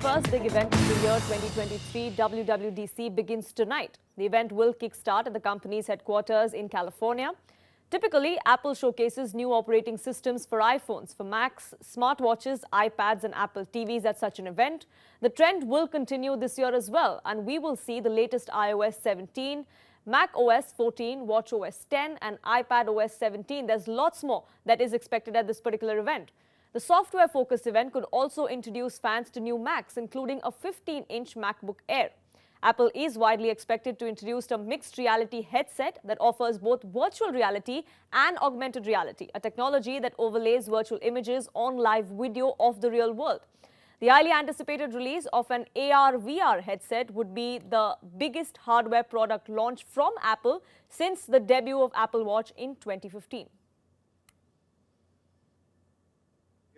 first big event of the year 2023, WWDC, begins tonight. The event will kickstart at the company's headquarters in California. Typically, Apple showcases new operating systems for iPhones, for Macs, smartwatches, iPads and Apple TVs at such an event. The trend will continue this year as well, and we will see the latest iOS 17, macOS 14, watchOS 10 and iPadOS 17. There's lots more that is expected at this particular event. The software-focused event could also introduce fans to new Macs, including a 15-inch MacBook Air. Apple is widely expected to introduce a mixed reality headset that offers both virtual reality and augmented reality, a technology that overlays virtual images on live video of the real world. The highly anticipated release of an AR/VR headset would be the biggest hardware product launch from Apple since the debut of Apple Watch in 2015.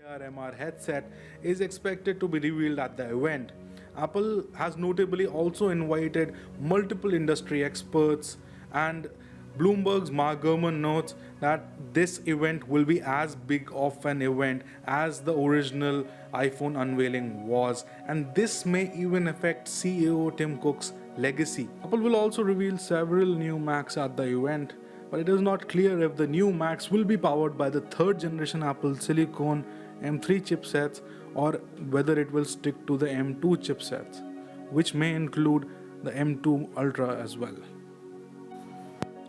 AR/MR headset is expected to be revealed at the event. Apple has notably also invited multiple industry experts, and Bloomberg's Mark Gurman notes that this event will be as big of an event as the original iPhone unveiling was, and this may even affect CEO Tim Cook's legacy. Apple will also reveal several new Macs at the event, but it is not clear if the new Macs will be powered by the third generation Apple Silicon M3 chipsets or whether it will stick to the M2 chipsets, which may include the M2 Ultra as well.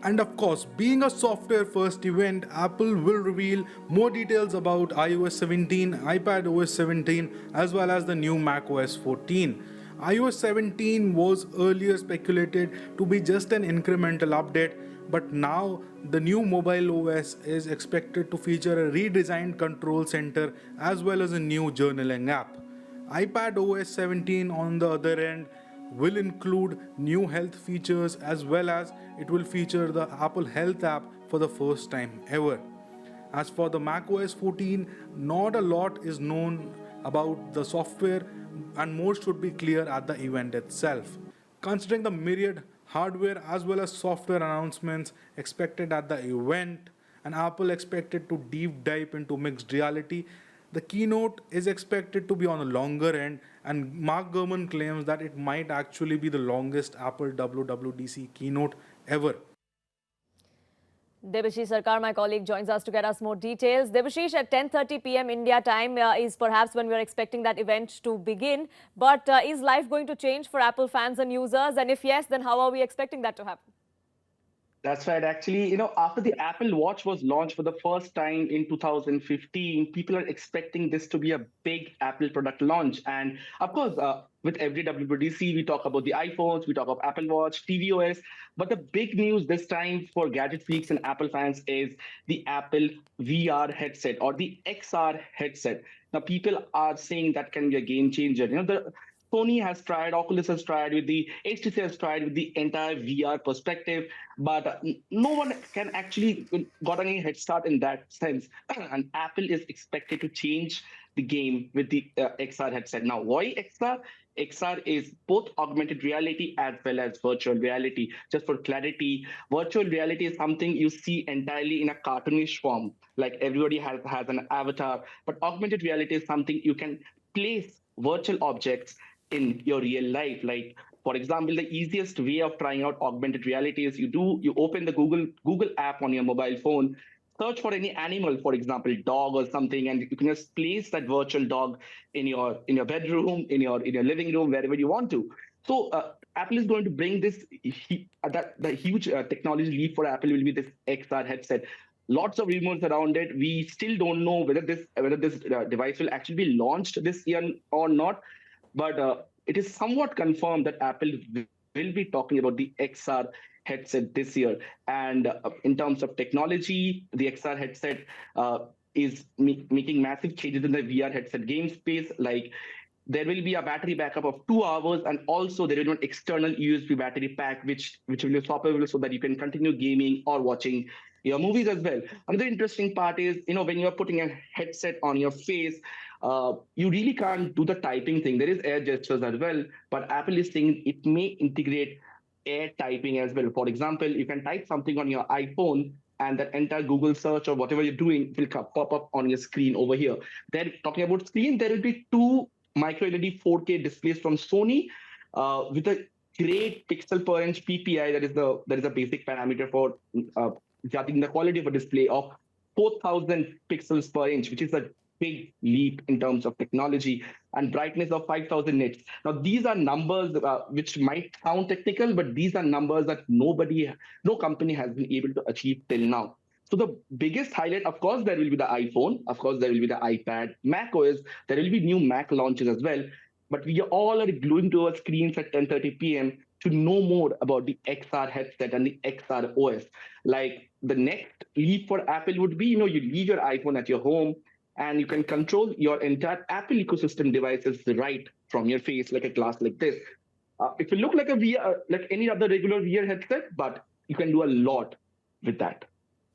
And of course, being a software first event, Apple will reveal more details about iOS 17, iPadOS 17 as well as the new macOS 14. iOS 17 was earlier speculated to be just an incremental update, but now the new mobile OS is expected to feature a redesigned control center as well as a new journaling app. iPadOS 17 on the other end will include new health features as well as it will feature the Apple Health app for the first time ever. As for the macOS 14, not a lot is known about the software and more should be clear at the event itself. Considering the myriad hardware as well as software announcements expected at the event and Apple expected to deep dive into mixed reality, the keynote is expected to be on the longer end, and Mark Gurman claims that it might actually be the longest Apple WWDC keynote ever. Debashish Sarkar, my colleague, joins us to get us more details. Debashish, at 10:30 p.m. India time is perhaps when we're expecting that event to begin. But is life going to change for Apple fans and users? And if yes, then how are we expecting that to happen? That's right. Actually, after the Apple Watch was launched for the first time in 2015, people are expecting this to be a big Apple product launch. And of course, with every WWDC, we talk about the iPhones, we talk about Apple Watch, tvOS. But the big news this time for gadget freaks and Apple fans is the Apple VR headset or the XR headset. Now, people are saying that can be a game changer. Sony has tried, Oculus has tried, with the HTC has tried with the entire VR perspective, but no one can actually got any head start in that sense. And Apple is expected to change the game with the XR headset. Now, why XR? XR is both augmented reality as well as virtual reality. Just for clarity, virtual reality is something you see entirely in a cartoonish form, like everybody has an avatar, but augmented reality is something you can place virtual objects in your real life. Like, for example, the easiest way of trying out augmented reality is you open the Google app on your mobile phone, search for any animal, for example, dog or something, and you can just place that virtual dog in your bedroom, in your living room, wherever you want to. So Apple is going to bring this. The huge technology leap for Apple will be this XR headset. Lots of rumors around it. We still don't know whether this device will actually be launched this year or not. But it is somewhat confirmed that Apple will be talking about the XR headset this year. And in terms of technology, the XR headset is making massive changes in the VR headset game space. Like, there will be a battery backup of 2 hours, and also there will be an external USB battery pack, which will be swappable so that you can continue gaming or watching your movies as well. Another interesting part is, when you're putting a headset on your face, you really can't do the typing thing. There is air gestures as well, but Apple is saying it may integrate air typing as well. For example, you can type something on your iPhone and that entire Google search or whatever you're doing will pop up on your screen over here. Then talking about screen, there will be two micro LED 4K displays from Sony with a great pixel per inch PPI. That is the basic parameter for uh, judging the quality of a display of 4,000 pixels per inch, which is a big leap in terms of technology, and brightness of 5,000 nits. Now, these are numbers which might sound technical, but these are numbers that no company has been able to achieve till now. So the biggest highlight, of course, there will be the iPhone. Of course, there will be the iPad, macOS. There will be new Mac launches as well. But we all are gluing to our screens at 10:30 p.m. to know more about the XR headset and the XR OS. Like the next leap for Apple would be, you leave your iPhone at your home and you can control your entire Apple ecosystem devices right from your face, like a glass like this. It will look like a VR, like any other regular VR headset, but you can do a lot with that.